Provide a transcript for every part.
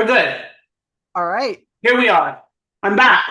We're good. All right. Here we are. I'm back.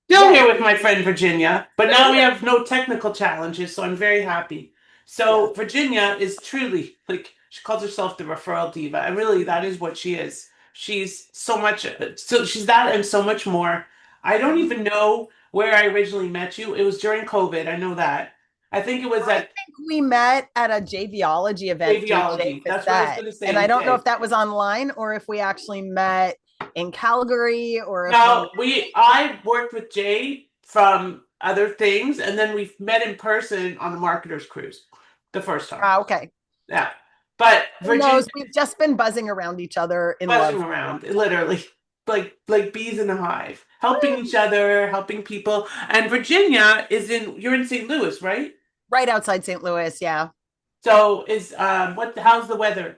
Still Yes. here with my friend Virginia, but now we have no technical challenges, so I'm very happy. So Yes. Virginia is truly like she calls herself the referral diva, and really that is what she is. She's so much, so she's that and so much more. I don't Mhm. even know where I originally met you. It was during COVID. I know that. I think it was I at think we met at a JVology event through Jay Aviology. That's what I was Facet. going to And say I with don't know if Jay. that was online or if we actually met in Calgary or if we No, I worked with Jay from other things, and then we met in person on the marketers cruise the first time. okay. Yeah. But Who Virginia knows? We've just been buzzing around each other in buzzing love. around, literally, like bees in a hive, helping each other, helping people. And Virginia is you're in St. Louis, right? Right outside St. Louis, yeah. So is how's the weather?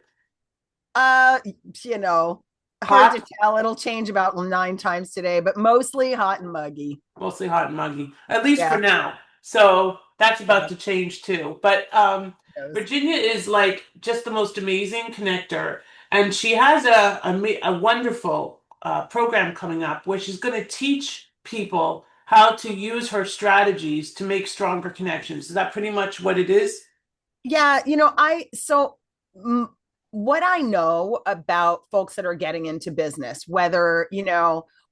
Uh, you know, hard to Hot? tell. It'll change about 9 times today, but mostly hot and muggy. Mostly hot and muggy, at least for Yeah. now. So that's about Yeah. to change too. But Those. Virginia is like just the most amazing connector, and she has a wonderful program coming up where she's going to teach people how to use her strategies to make stronger connections. Is that pretty much what it is? Yeah, mm, what I know about folks that are getting into business, whether,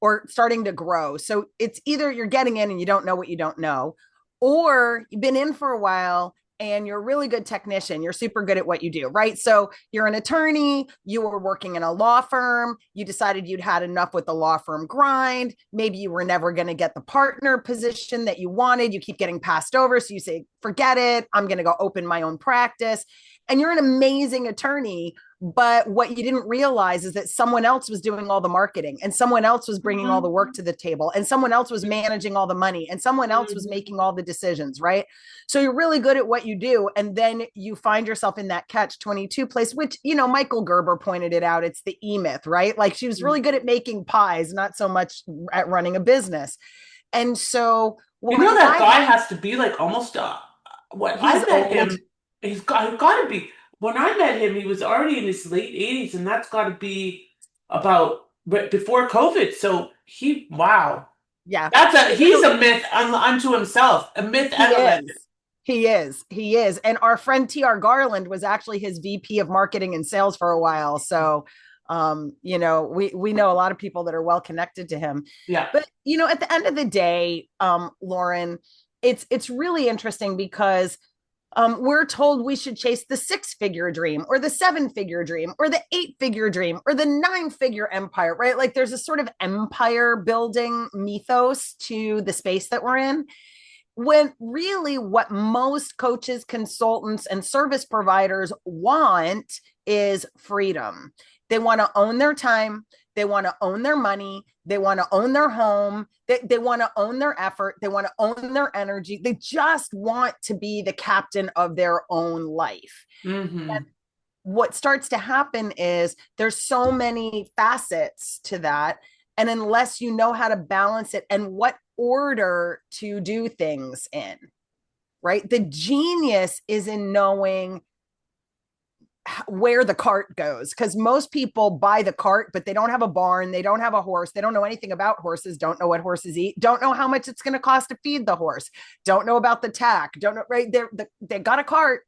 or starting to grow. So it's either you're getting in and you don't know what you don't know, or you've been in for a while and you're a really good technician. You're super good at what you do, right? So you're an attorney, you were working in a law firm, you decided you'd had enough with the law firm grind. Maybe you were never going to get the partner position that you wanted. You keep getting passed over. So you say, forget it. I'm going to go open my own practice. And you're an amazing attorney, but what you didn't realize is that someone else was doing all the marketing and someone else was bringing all the work to the table and someone else was managing all the money and someone else was Mhm. making all the decisions, right? So you're really good at what you do. And then you find yourself in that catch 22 place, which, Michael Gerber pointed it out. It's the E myth, right? Like she was really good at making pies, not so much at running a business. And so You what know that I, guy has to be like almost what I he's met old. him. He's got to be. When I met him, he was already in his late 80s, and that's got to be about before COVID. So wow, Yeah. he's a myth unto himself, a myth He and a legend. is. He is. He is. And our friend TR Garland was actually his VP of marketing and sales for a while. So we know a lot of people that are well connected to him. Yeah. But at the end of the day, Lauren, it's really interesting because we're told we should chase the 6-figure dream or the 7-figure dream or the 8-figure dream or the 9-figure empire, right? Like there's a sort of empire building mythos to the space that we're in, when really what most coaches, consultants, and service providers want is freedom. They want to own their time. They want to own their money. They want to own their home. They want to own their effort. They want to own their energy. They just want to be the captain of their own life. Hmm. What starts to happen is there's so many facets to that, and unless you know how to balance it and what order to do things in, right, the genius is in knowing where the cart goes, because most people buy the cart but they don't have a barn, they don't have a horse, they don't know anything about horses, don't know what horses eat, don't know how much it's going to cost to feed the horse, don't know about the tack, don't know, right? They got a cart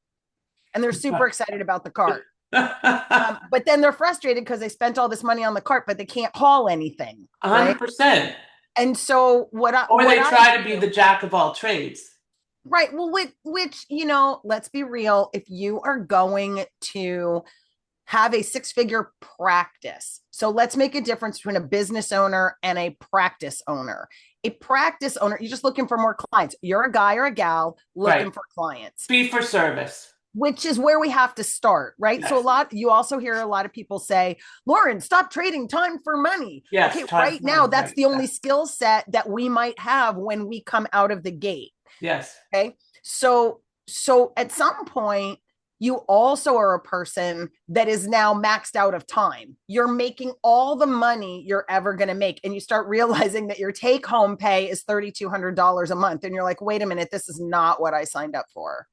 and they're super excited about the cart. But then they're frustrated because they spent all this money on the cart, but they can't haul anything, right? 100%. And so Or what they I try to be do, the jack of all trades. right? Well, which let's be real. If you are going to have a 6-figure practice, so let's make a difference between a business owner and a practice owner. A practice owner, you're just looking for more clients. You're a guy or a gal looking Right. for clients, Fee for service. which is where we have to start, right? So Yes. you also hear a lot of people say, Lauren, stop trading time for money. Yes. Okay, Time right for now, money. that's Right. the only Yes. skill set that we might have when we come out of the gate. Yes. Okay. So at some point, you also are a person that is now maxed out of time. You're making all the money you're ever going to make. And you start realizing that your take home pay is $3,200 a month. And you're like, wait a minute, this is not what I signed up for.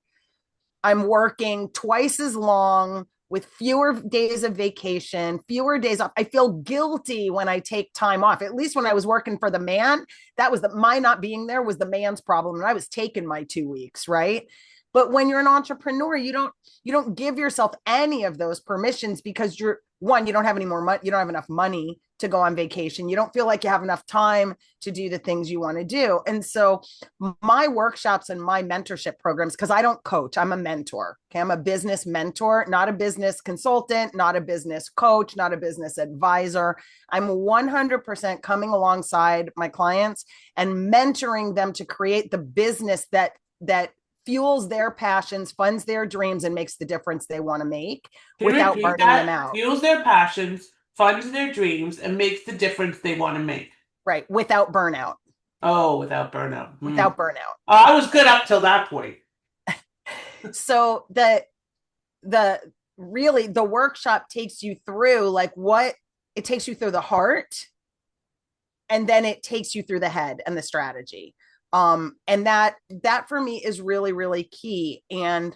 I'm working twice as long with fewer days of vacation, fewer days off. I feel guilty when I take time off. At least when I was working for the man, that was my not being there was the man's problem. And I was taking my 2 weeks, right? But when you're an entrepreneur, you don't give yourself any of those permissions because you're one, you don't have any more money, you don't have enough money to go on vacation. You don't feel like you have enough time to do the things you want to do. And so my workshops and my mentorship programs, because I don't coach, I'm a mentor. Okay. I'm a business mentor, not a business consultant, not a business coach, not a business advisor. I'm 100% coming alongside my clients and mentoring them to create the business that fuels their passions, funds their dreams, and makes the difference they want to make Can you without repeat burning them that? out. Fuels their passions, funds their dreams, and makes the difference they want to make. Right. Without burnout. Oh, without burnout. Without burnout. I was good up till that point. So the really the workshop takes you through like what it takes you through the heart, and then it takes you through the head and the strategy. And that for me is really, really key. And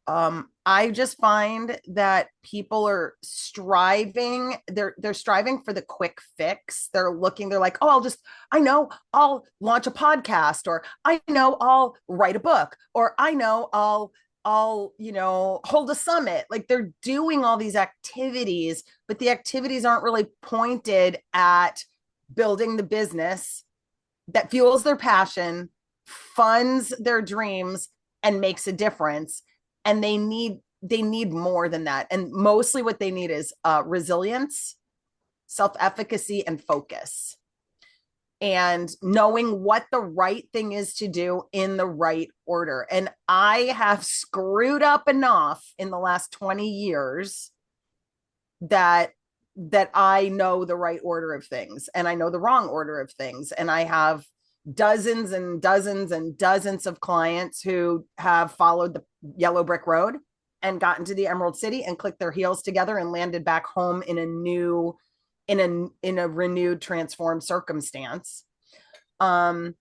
I just find that people are striving, they're striving for the quick fix. They're like, oh, I know I'll launch a podcast, or I know I'll write a book, or I know I'll hold a summit. Like they're doing all these activities, but the activities aren't really pointed at building the business that fuels their passion, funds their dreams, and makes a difference. And they need more than that. And mostly what they need is resilience, self-efficacy, and focus, and knowing what the right thing is to do in the right order. And I have screwed up enough in the last 20 years that I know the right order of things and I know the wrong order of things. And I have dozens and dozens and dozens of clients who have followed the yellow brick road and gotten to the Emerald City and clicked their heels together and landed back home in a renewed, transformed circumstance. And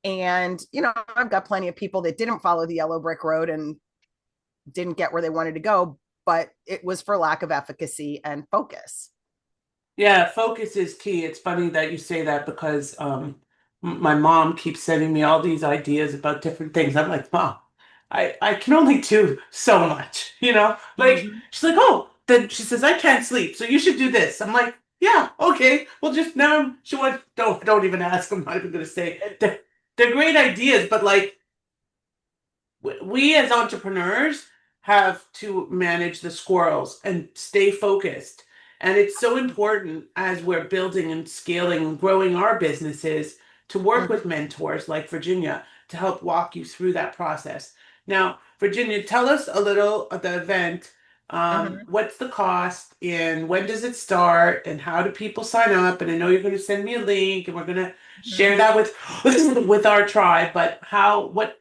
I've got plenty of people that didn't follow the yellow brick road and didn't get where they wanted to go, but it was for lack of efficacy and focus. Yeah, focus is key. It's funny that you say that because my mom keeps sending me all these ideas about different things. I'm like, Mom, I can only do so much, you know? Like Mm-hmm. she's like, oh, then she says I can't sleep, so you should do this. I'm like, yeah, okay. Well, just now she went. Don't even ask. I'm not even gonna say. They're great ideas, but like we as entrepreneurs have to manage the squirrels and stay focused. And it's so important as we're building and scaling and growing our businesses to work Mm-hmm. with mentors like Virginia to help walk you through that process. Now, Virginia, tell us a little of the event. Mm-hmm. What's the cost and when does it start and how do people sign up? And I know you're going to send me a link and we're going to Mm-hmm. share that with with our tribe, but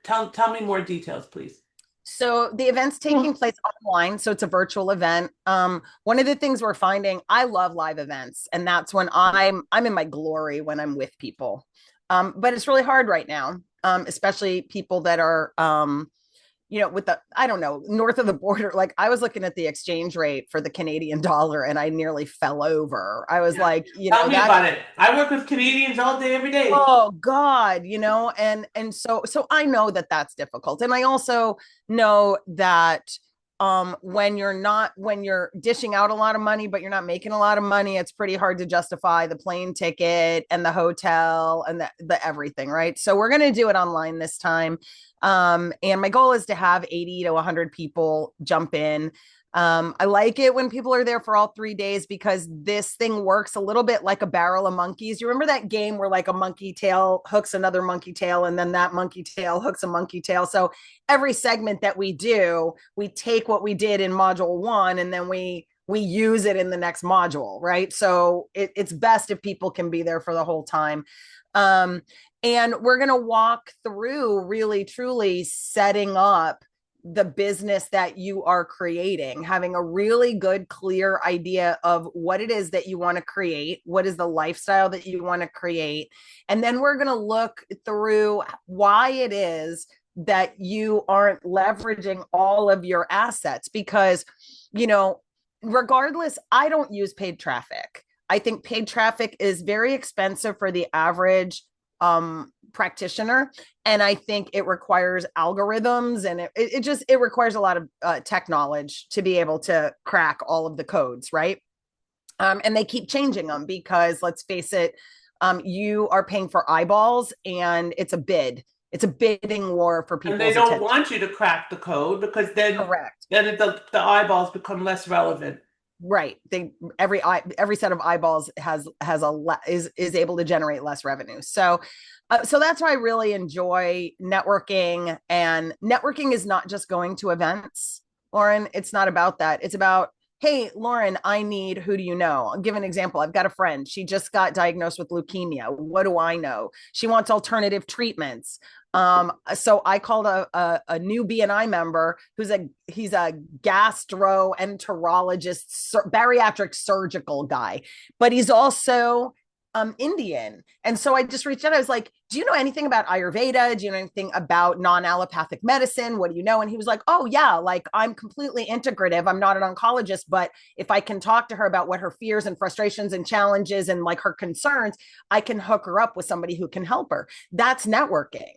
tell me more details, please. So the event's taking place online, so it's a virtual event. One of the things we're finding, I love live events, and that's when I'm in my glory when I'm with people. But it's really hard right now, especially people that are with the, I don't know, north of the border. Like I was looking at the exchange rate for the Canadian dollar and I nearly fell over. I was Yeah. like, Tell me that, about it. I work with Canadians all day, every day. oh God, and so I know that that's difficult. And I also know that when you're dishing out a lot of money but you're not making a lot of money, it's pretty hard to justify the plane ticket and the hotel and the everything, right? So we're going to do it online this time. And my goal is to have 80 to 100 people jump in. I like it when people are there for all 3 days because this thing works a little bit like a barrel of monkeys. You remember that game where like a monkey tail hooks another monkey tail and then that monkey tail hooks a monkey tail? So every segment that we do, we take what we did in module one and then we use it in the next module, right? So it's best if people can be there for the whole time. And we're going to walk through really truly setting up the business that you are creating, having a really good, clear idea of what it is that you want to create, what is the lifestyle that you want to create. And then we're going to look through why it is that you aren't leveraging all of your assets because, you know, regardless, I don't use paid traffic. I think paid traffic is very expensive for the average practitioner, and I think it requires algorithms, and it just it requires a lot of tech knowledge to be able to crack all of the codes, right? And they keep changing them because let's face it, you are paying for eyeballs, and it's a bidding war for And they people's don't attention. want you to crack the code because then Correct. the eyeballs become less relevant. Right. They every set of eyeballs has is able to generate less revenue. So so that's why I really enjoy networking, and networking is not just going to events, Lauren. It's not about that. It's about, hey, Lauren, I need, who do you know? I'll give an example. I've got a friend. She just got diagnosed with leukemia. What do I know? She wants alternative treatments. So I called a new BNI member he's a gastroenterologist, bariatric surgical guy, but he's also Indian. And so I just reached out. I was like, do you know anything about Ayurveda? Do you know anything about non-allopathic medicine? What do you know? And he was like, oh yeah, like I'm completely integrative. I'm not an oncologist, but if I can talk to her about what her fears and frustrations and challenges and like her concerns, I can hook her up with somebody who can help her. That's networking,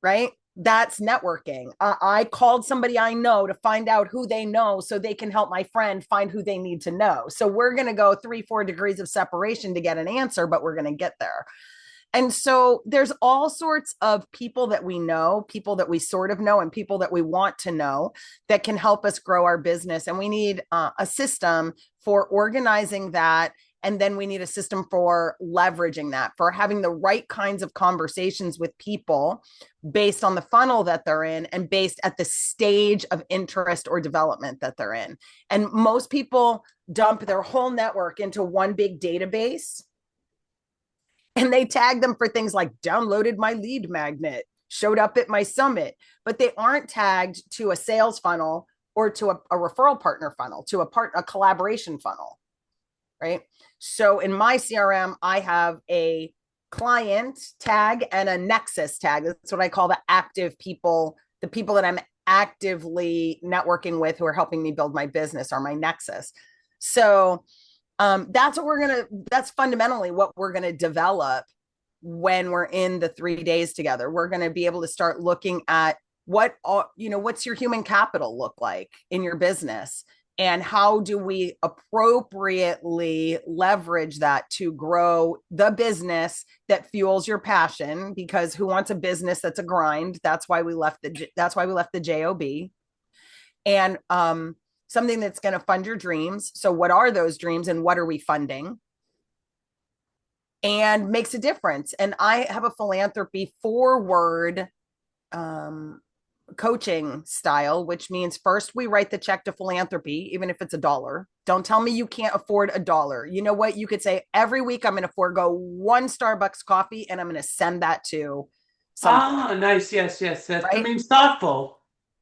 right? That's networking. I called somebody I know to find out who they know so they can help my friend find who they need to know. So we're going to go 3, 4 degrees of separation to get an answer, but we're going to get there. And so there's all sorts of people that we know, people that we sort of know, and people that we want to know that can help us grow our business. And we need a system for organizing that. And then we need a system for leveraging that, for having the right kinds of conversations with people based on the funnel that they're in and based at the stage of interest or development that they're in. And most people dump their whole network into one big database, and they tag them for things like downloaded my lead magnet, showed up at my summit, but they aren't tagged to a sales funnel or to a referral partner funnel, to a collaboration funnel, right? So in my CRM, I have a client tag and a nexus tag. That's what I call the active people, the people that I'm actively networking with who are helping me build my business are my nexus. So that's fundamentally what we're going to develop when we're in the 3 days together. We're going to be able to start looking at what's your human capital look like in your business, and how do we appropriately leverage that to grow the business that fuels your passion, because who wants a business that's a grind? That's why we left the job. And something that's going to fund your dreams. So what are those dreams and what are we funding? And makes a difference. And I have a philanthropy forward coaching style, which means first we write the check to philanthropy, even if it's $1. Don't tell me you can't afford $1. You know what? You could say every week I'm going to forego one Starbucks coffee and I'm going to send that to something, Ah, nice. Yes, yes. That right? means thoughtful.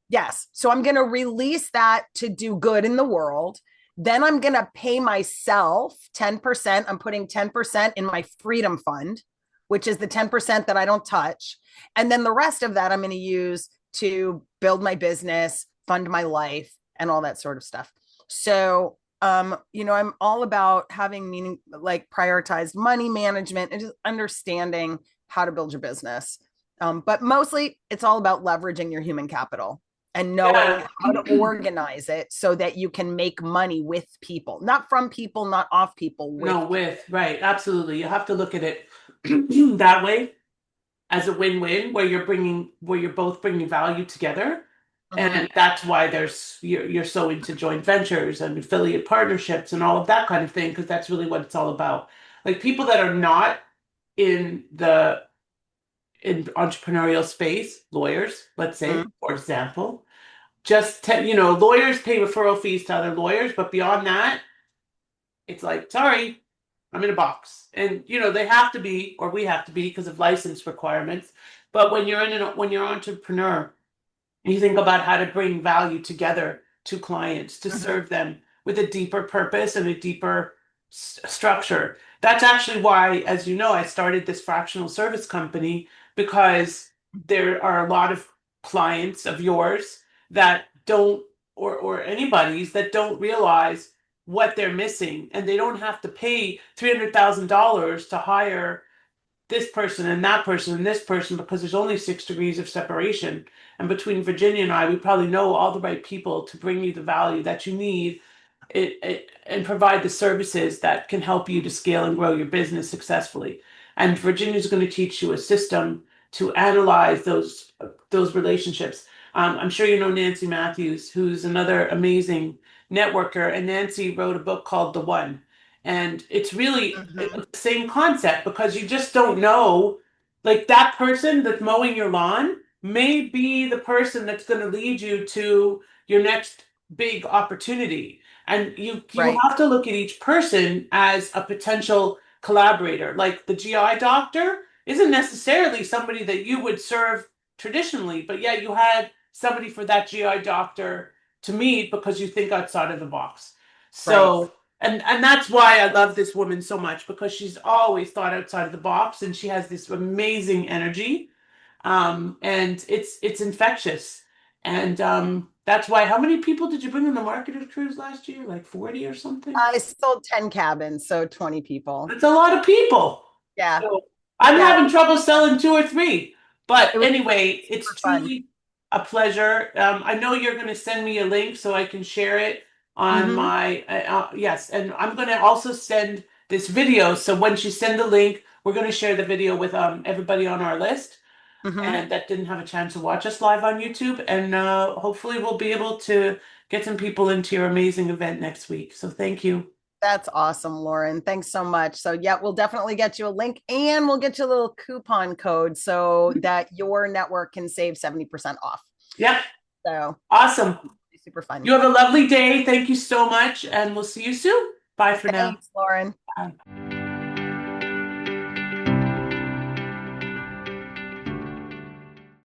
Yes. So I'm going to release that to do good in the world. Then I'm going to pay myself 10%. I'm putting 10% in my freedom fund, which is the 10% that I don't touch. And then the rest of that I'm going to use to build my business, fund my life, and all that sort of stuff. So, I'm all about having meaning, like prioritized money management and just understanding how to build your business. But mostly it's all about leveraging your human capital and knowing Yeah. how to organize it so that you can make money with people, not from people, not off people, with No, people. with, right. Absolutely. You have to look at it that way as a win-win where you're both bringing value together. Mhm. And that's why you're so into joint ventures and affiliate partnerships and all of that kind of thing, because that's really what it's all about. Like people that are not in the in entrepreneurial space, lawyers, let's say, Mhm. for example, lawyers pay referral fees to other lawyers, but beyond that, it's like, sorry, I'm in a box. And they have to be, or we have to be because of license requirements. But when you're an entrepreneur, you think about how to bring value together to clients to Mhm. serve them with a deeper purpose and a deeper structure. That's actually why, as you know, I started this fractional service company because there are a lot of clients of yours that don't, or anybody's that don't realize what they're missing, and they don't have to pay $300,000 to hire this person and that person and this person because there's only 6 degrees of separation. And between Virginia and I, we probably know all the right people to bring you the value that you need and provide the services that can help you to scale and grow your business successfully. And Virginia's going to teach you a system to analyze those relationships. I'm sure you know Nancy Matthews, who's another amazing networker, and Nancy wrote a book called The One. And it's really Mhm. the same concept because you just don't know, like that person that's mowing your lawn may be the person that's going to lead you to your next big opportunity. And you Right. have to look at each person as a potential collaborator. Like the GI doctor isn't necessarily somebody that you would serve traditionally, but yet you had somebody for that GI doctor to meet because you think outside of the box. Right. So, and that's why I love this woman so much, because she's always thought outside of the box and she has this amazing energy. And it's infectious. And that's why, how many people did you bring on the marketed cruise last year? Like 40 or something? I sold 10 cabins, so 20 people. That's a lot of people. Yeah. So I'm Yeah. having trouble selling 2 or 3. But It was anyway, it's super fun. truly a pleasure. I know you're going to send me a link so I can share it on Hmm. my, yes. And I'm going to also send this video. So once you send the link, we're going to share the video with everybody on our list Hmm. and that didn't have a chance to watch us live on YouTube. And hopefully we'll be able to get some people into your amazing event next week. So thank you. That's awesome, Lauren. Thanks so much. So, yeah, we'll definitely get you a link and we'll get you a little coupon code so that your network can save 70% off. Yep. So, Awesome. super fun. You have a lovely day. Thank you so much. And we'll see you soon. Bye for now. Thanks, Lauren. Bye.